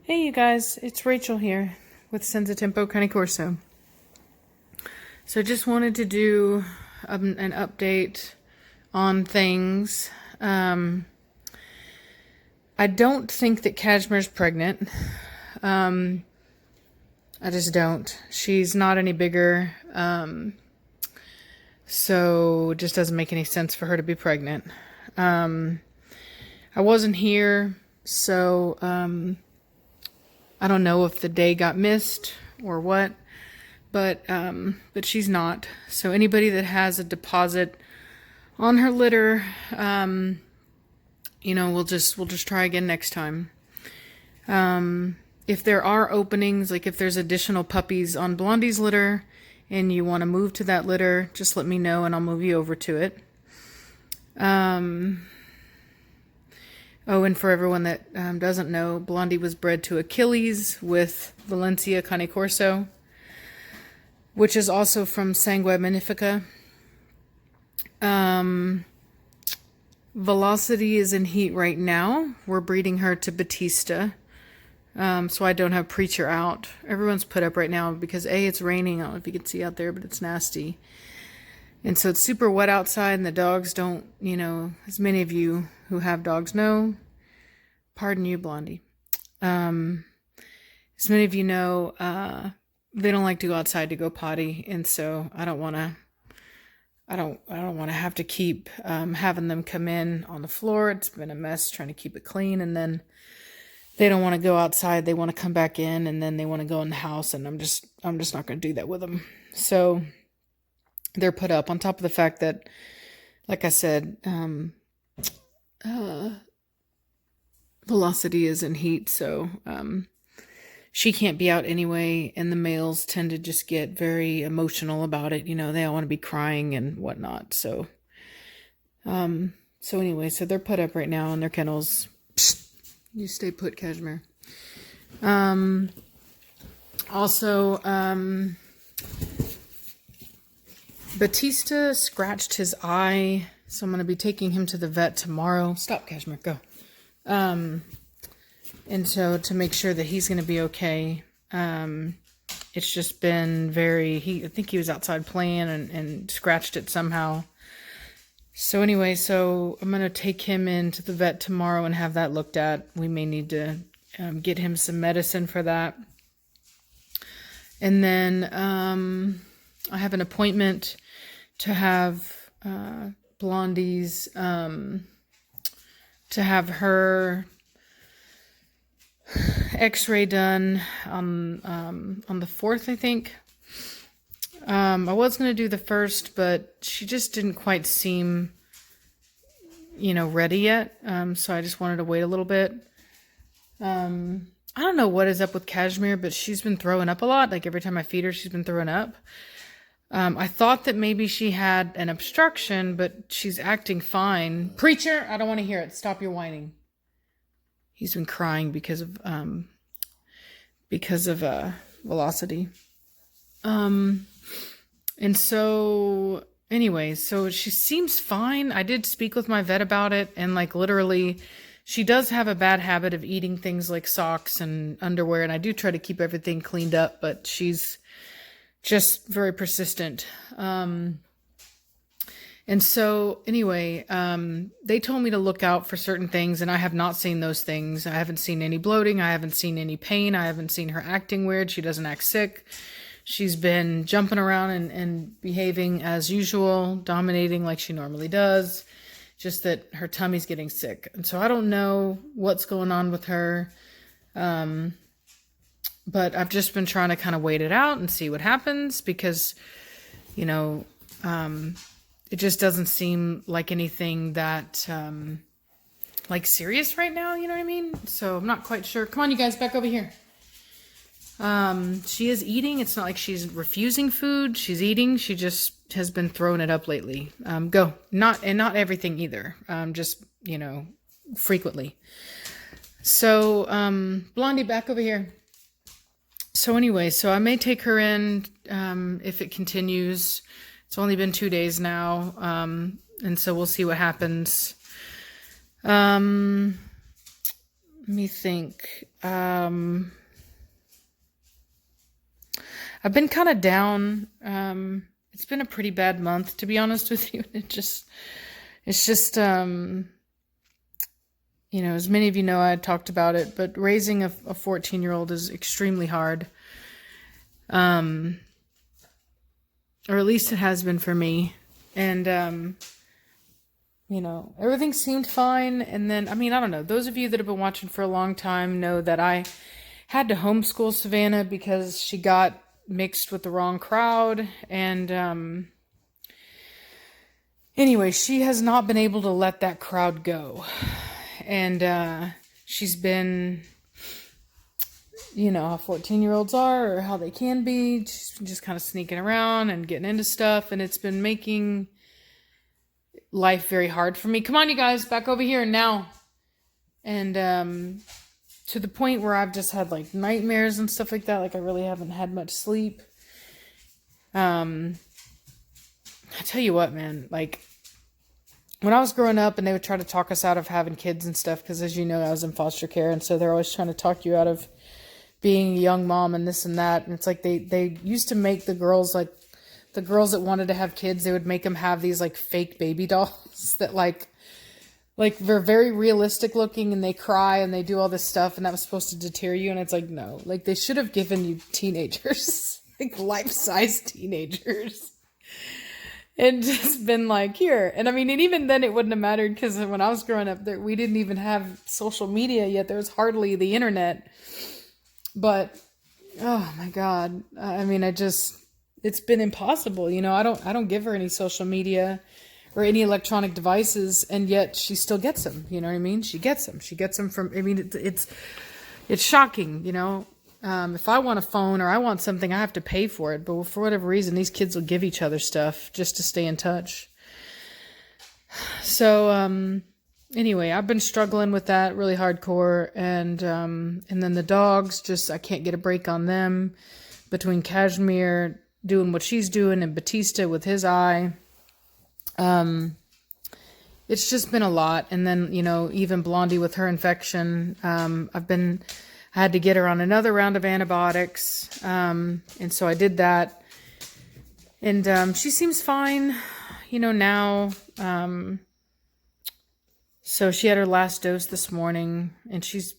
Hey you guys, it's Rachel here with Senza Tempo Cane Corso. So just wanted to do an update on things. I don't think that Cashmere's pregnant. I just don't. She's not any bigger. So it just doesn't make any sense for her to be pregnant. I wasn't here, so I don't know if the day got missed or what, but she's not. So anybody that has a deposit on her litter, we'll just try again next time. If there are openings, like if there's additional puppies on Blondie's litter and you want to move to that litter, just let me know and I'll move you over to it. Oh, and for everyone that doesn't know, Blondie was bred to Achilles with Valencia Cane Corso, which is also from Sanguine Magnifica. Velocity is in heat right now. We're breeding her to Batista, so I don't have Preacher out. Everyone's put up right now because A, it's raining. I don't know if you can see out there, but it's nasty. And so it's super wet outside and the dogs don't, as many of you who have dogs know, pardon you, Blondie. As many of you know, they don't like to go outside to go potty. And so I don't want to have to keep, having them come in on the floor. It's been a mess trying to keep it clean. And then they don't want to go outside. They want to come back in and then they want to go in the house. And I'm just not going to do that with them. So they're put up on top of the fact that, like I said, Velocity is in heat, so she can't be out anyway, and the males tend to just get very emotional about it. They all want to be crying and whatnot. So anyway, so they're put up right now in their kennels. Psst, you stay put, Cashmere. Also, Batista scratched his eye, so I'm going to be taking him to the vet tomorrow. Stop, Cashmere, go. And so to make sure that he's going to be okay, it's just been I think he was outside playing and scratched it somehow. So anyway, so I'm going to take him into the vet tomorrow and have that looked at. We may need to get him some medicine for that. And then I have an appointment to have Blondie's, to have her x-ray done on the 4th, I think. I was going to do the 1st, but she just didn't quite seem, ready yet. So I just wanted to wait a little bit. I don't know what is up with Cashmere, but she's been throwing up a lot. Like every time I feed her, she's been throwing up. I thought that maybe she had an obstruction, but she's acting fine. Preacher, I don't want to hear it. Stop your whining. He's been crying because of Velocity. And so anyway, so she seems fine. I did speak with my vet about it, and literally she does have a bad habit of eating things like socks and underwear, and I do try to keep everything cleaned up, but she's just very persistent. And so anyway, they told me to look out for certain things, and I have not seen those things. I haven't seen any bloating. I haven't seen any pain. I haven't seen her acting weird. She doesn't act sick. She's been jumping around and behaving as usual, dominating like she normally does, just that her tummy's getting sick. And so I don't know what's going on with her. But I've just been trying to kind of wait it out and see what happens because, it just doesn't seem like anything that, serious right now. You know what I mean? So I'm not quite sure. Come on, you guys, back over here. She is eating. It's not like she's refusing food. She's eating. She just has been throwing it up lately. Go. Not everything either. Just, frequently. So, Blondie, back over here. So anyway, so I may take her in if it continues. It's only been 2 days now, and so we'll see what happens. let me think. I've been kind of down. It's been a pretty bad month, to be honest with you. It's just, as many of you know, I talked about it, but raising a 14-year-old is extremely hard. Or at least it has been for me. And, everything seemed fine. And then, I don't know. Those of you that have been watching for a long time know that I had to homeschool Savannah because she got mixed with the wrong crowd. And, anyway, she has not been able to let that crowd go. And, she's been, how 14-year-olds are or how they can be. She's just kind of sneaking around and getting into stuff. And it's been making life very hard for me. Come on, you guys, back over here now. And, to the point where I've just had like nightmares and stuff like that. Like I really haven't had much sleep. I tell you what, man, like when I was growing up and they would try to talk us out of having kids and stuff, because as you know, I was in foster care. And so they're always trying to talk you out of being a young mom and this and that. And it's like they used to make the girls that wanted to have kids, they would make them have these like fake baby dolls that like they're very realistic looking and they cry and they do all this stuff and that was supposed to deter you. And it's like, no, like they should have given you teenagers, like life-size teenagers. And just been like, here. And and even then it wouldn't have mattered because when I was growing up, we didn't even have social media yet. There was hardly the internet. But, oh my God. It's been impossible. I don't give her any social media or any electronic devices, and yet she still gets them. You know what I mean? She gets them. She gets them from, it's shocking, if I want a phone or I want something, I have to pay for it. But for whatever reason, these kids will give each other stuff just to stay in touch. So, anyway, I've been struggling with that really hardcore. And then the dogs, I can't get a break on them between Cashmere doing what she's doing and Batista with his eye. It's just been a lot. And then, even Blondie with her infection, I had to get her on another round of antibiotics. And so I did that. And she seems fine, now. So she had her last dose this morning and she's,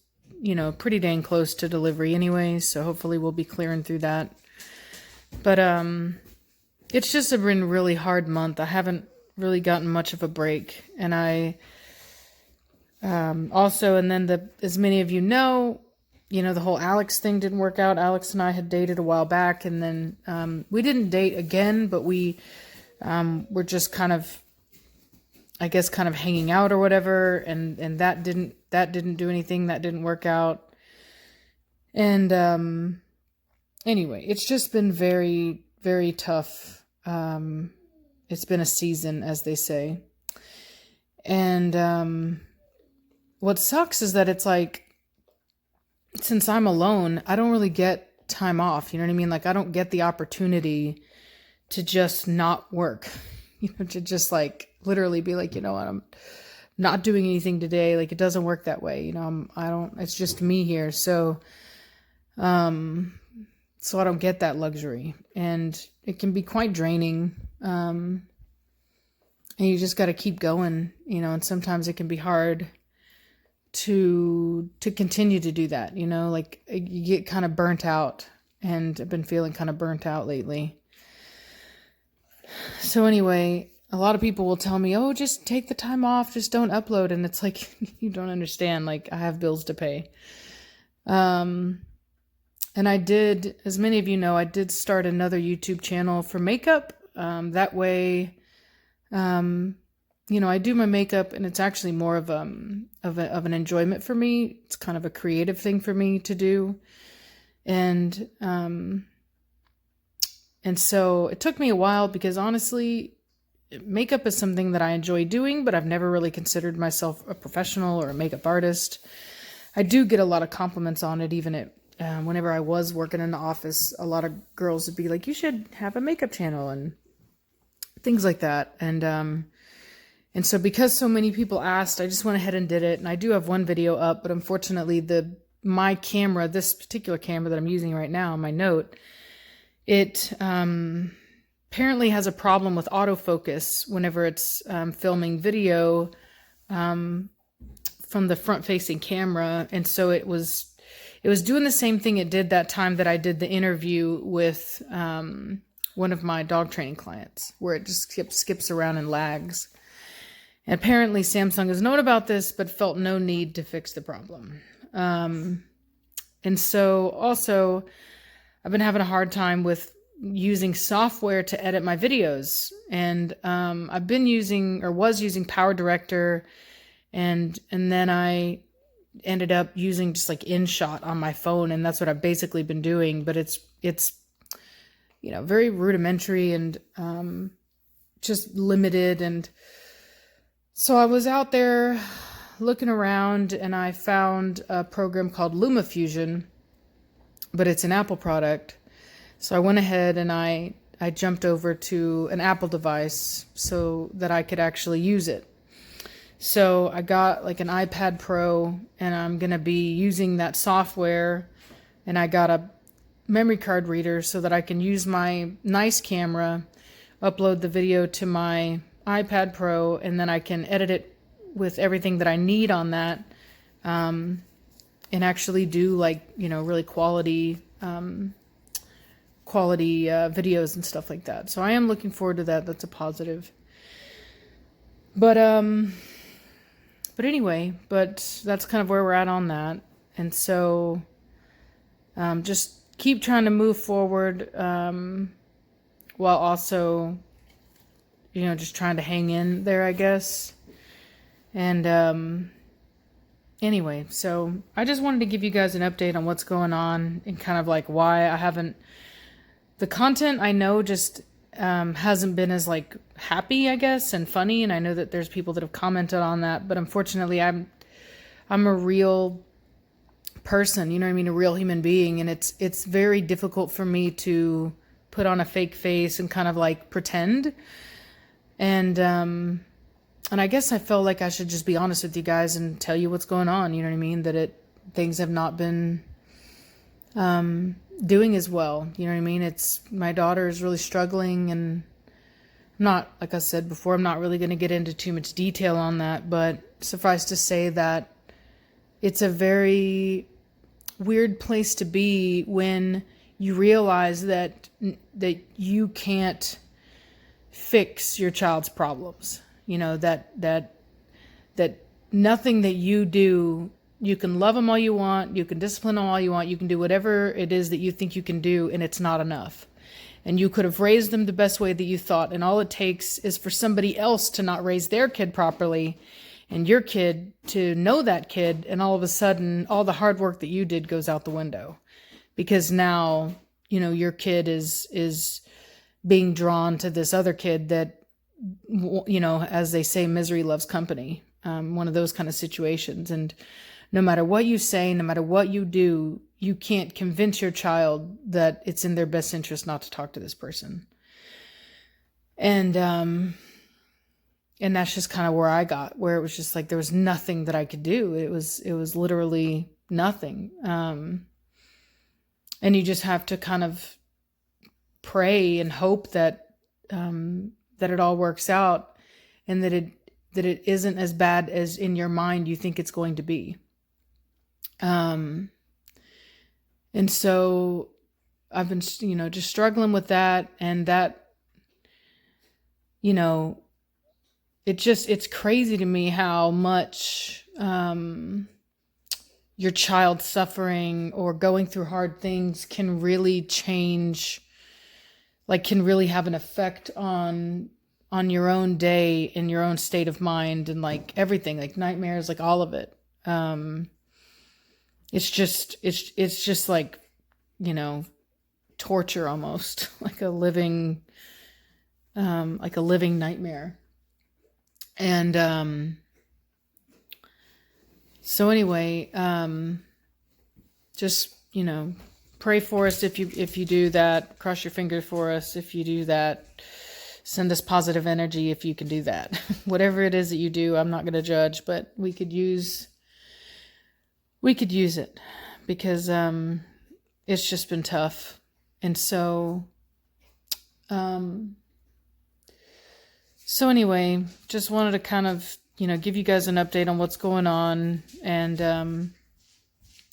pretty dang close to delivery anyway. So hopefully we'll be clearing through that. But it's just been a really hard month. I haven't really gotten much of a break. And I also, and then as many of you know, the whole Alex thing didn't work out. Alex and I had dated a while back, and then we didn't date again, but we were just kind of hanging out or whatever, and that didn't do anything. That didn't work out. And anyway, it's just been very, very tough. It's been a season, as they say. And what sucks is that it's like, since I'm alone, I don't really get time off. You know what I mean? Like I don't get the opportunity to just not work, to just like literally be like, what, I'm not doing anything today. Like it doesn't work that way. It's just me here. So I don't get that luxury, and it can be quite draining. And you just got to keep going, and sometimes it can be hard to continue to do that, like you get kind of burnt out, and I've been feeling kind of burnt out lately. So anyway, a lot of people will tell me, oh, just take the time off, just don't upload. And it's like, you don't understand. Like I have bills to pay. And I did, as many of you know, I did start another YouTube channel for makeup. That way, I do my makeup, and it's actually more of an enjoyment for me. It's kind of a creative thing for me to do. And so it took me a while because honestly, makeup is something that I enjoy doing, but I've never really considered myself a professional or a makeup artist. I do get a lot of compliments on it, even whenever I was working in the office. A lot of girls would be like, you should have a makeup channel and things like that. And And so because so many people asked, I just went ahead and did it. And I do have one video up, but unfortunately my camera, this particular camera that I'm using right now, my Note, it apparently has a problem with autofocus whenever it's filming video from the front-facing camera. And so it was doing the same thing it did that time that I did the interview with one of my dog training clients, where it just skips around and lags. And apparently Samsung has known about this, but felt no need to fix the problem. And so also, I've been having a hard time with using software to edit my videos. And I've been using, or was using, Power Director, and then I ended up using just like InShot on my phone, and that's what I've basically been doing. But it's very rudimentary and just limited. And so I was out there looking around, and I found a program called LumaFusion, but it's an Apple product. So I went ahead and I jumped over to an Apple device so that I could actually use it. So I got like an iPad Pro, and I'm going to be using that software, and I got a memory card reader so that I can use my nice camera, upload the video to my iPad Pro, and then I can edit it with everything that I need on that, and actually do really quality videos and stuff like that. So I am looking forward to that. That's a positive. But anyway, that's kind of where we're at on that. And so just keep trying to move forward while also just trying to hang in there, I guess. And anyway, so I just wanted to give you guys an update on what's going on and kind of like why I haven't, the content I know just hasn't been as like happy, I guess, and funny. And I know that there's people that have commented on that, but unfortunately I'm a real person, a real human being. And it's very difficult for me to put on a fake face and kind of like pretend. And I guess I felt like I should just be honest with you guys and tell you what's going on. You know what I mean? That things have not been doing as well. You know what I mean? My daughter is really struggling, and I'm not, like I said before, I'm not really going to get into too much detail on that, but suffice to say that it's a very weird place to be when you realize that you can't fix your child's problems. That nothing that you do, you can love them all you want, you can discipline them all you want, you can do whatever it is that you think you can do, and it's not enough. And you could have raised them the best way that you thought, and all it takes is for somebody else to not raise their kid properly, and your kid to know that kid, and all of a sudden, all the hard work that you did goes out the window. Because now, your kid is being drawn to this other kid that, as they say, misery loves company. One of those kind of situations. And no matter what you say, no matter what you do, you can't convince your child that it's in their best interest not to talk to this person. And that's just kind of where I got, where it was just like, there was nothing that I could do. It was literally nothing. And you just have to kind of pray and hope that it all works out, and that it isn't as bad as in your mind you think it's going to be. And so I've been, just struggling with that, and that, it's crazy to me how much your child suffering or going through hard things can really change, can really have an effect on your own day and your own state of mind, and everything, nightmares, all of it. It's just like, torture almost, like a living nightmare. And so anyway, just, pray for us if you do that. Cross your fingers for us if you do that. send us positive energy if you can do that. Whatever it is that you do, I'm not going to judge, but we could use it because it's just been tough. And so anyway, just wanted to kind of, give you guys an update on what's going on and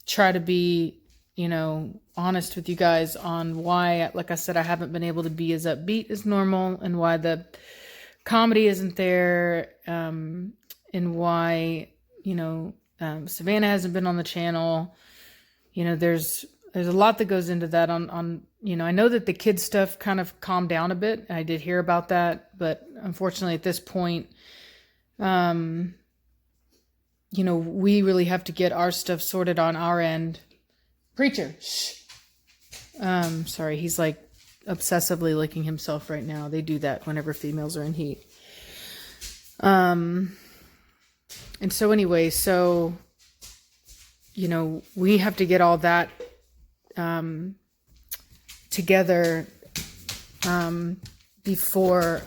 try to be, honest with you guys on why, like I said, I haven't been able to be as upbeat as normal and why the comedy isn't there, and why, Savannah hasn't been on the channel. There's a lot that goes into that on, I know that the kids stuff kind of calmed down a bit. I did hear about that, but unfortunately at this point, we really have to get our stuff sorted on our end. Preacher, shh. Sorry, he's like obsessively licking himself right now. They do that whenever females are in heat. And so anyway, we have to get all that together before,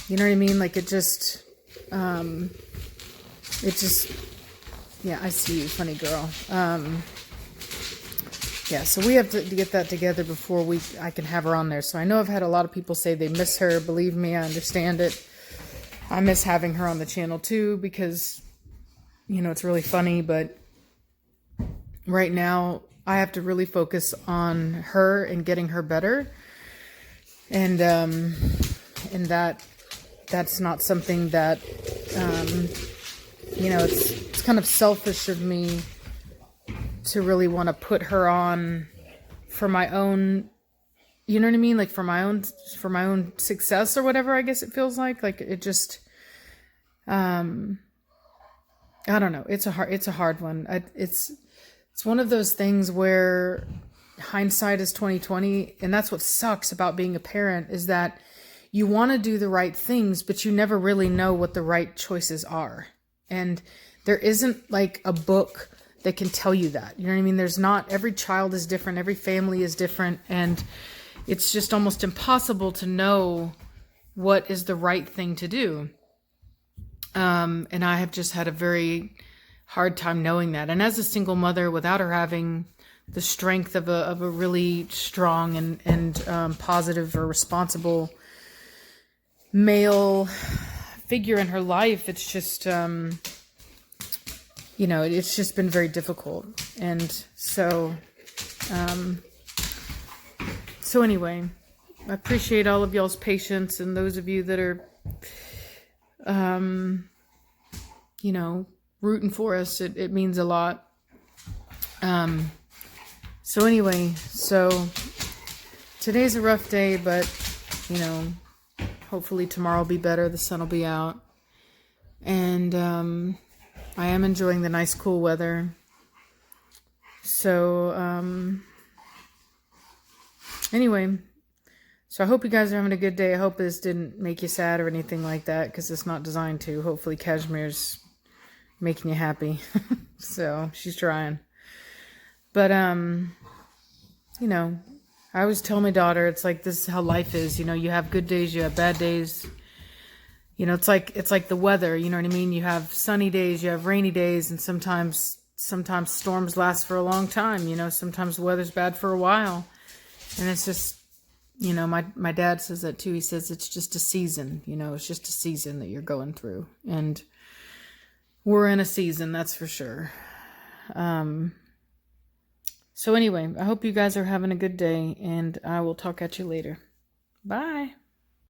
you know what I mean? Like it just, yeah, I see you, funny girl. Yeah, so we have to get that together before I can have her on there. So I know I've had a lot of people say they miss her. Believe me, I understand it. I miss having her on the channel too because, it's really funny. But right now, I have to really focus on her and getting her better. And that's not something that, it's kind of selfish of me to really want to put her on for my own, you know what I mean? Like for my own success or whatever, I guess it feels like it just, I don't know. It's a hard one. It's one of those things where hindsight is 20/20. And that's what sucks about being a parent is that you want to do the right things, but you never really know what the right choices are. And there isn't like a book that can tell you that. You know what I mean? There's not, every child is different, every family is different, and it's just almost impossible to know what is the right thing to do. And I have just had a very hard time knowing that. And as a single mother, without her having the strength of a really strong and positive or responsible male figure in her life, it's just, it's just been very difficult. And so anyway, I appreciate all of y'all's patience and those of you that are, rooting for us. It means a lot. So anyway, today's a rough day, but, hopefully tomorrow will be better. The sun will be out. And I am enjoying the nice cool weather. So anyway, so I hope you guys are having a good day. I hope this didn't make you sad or anything like that, because it's not designed to. Hopefully Cashmere's making you happy. So she's trying. But I always tell my daughter, it's like, this is how life is. You have good days, you have bad days. It's like the weather, you know what I mean? You have sunny days, you have rainy days, and sometimes storms last for a long time. Sometimes the weather's bad for a while. And it's just, my dad says that too. He says it's just a season, it's just a season that you're going through. And we're in a season, that's for sure. So anyway, I hope you guys are having a good day, and I will talk at you later. Bye.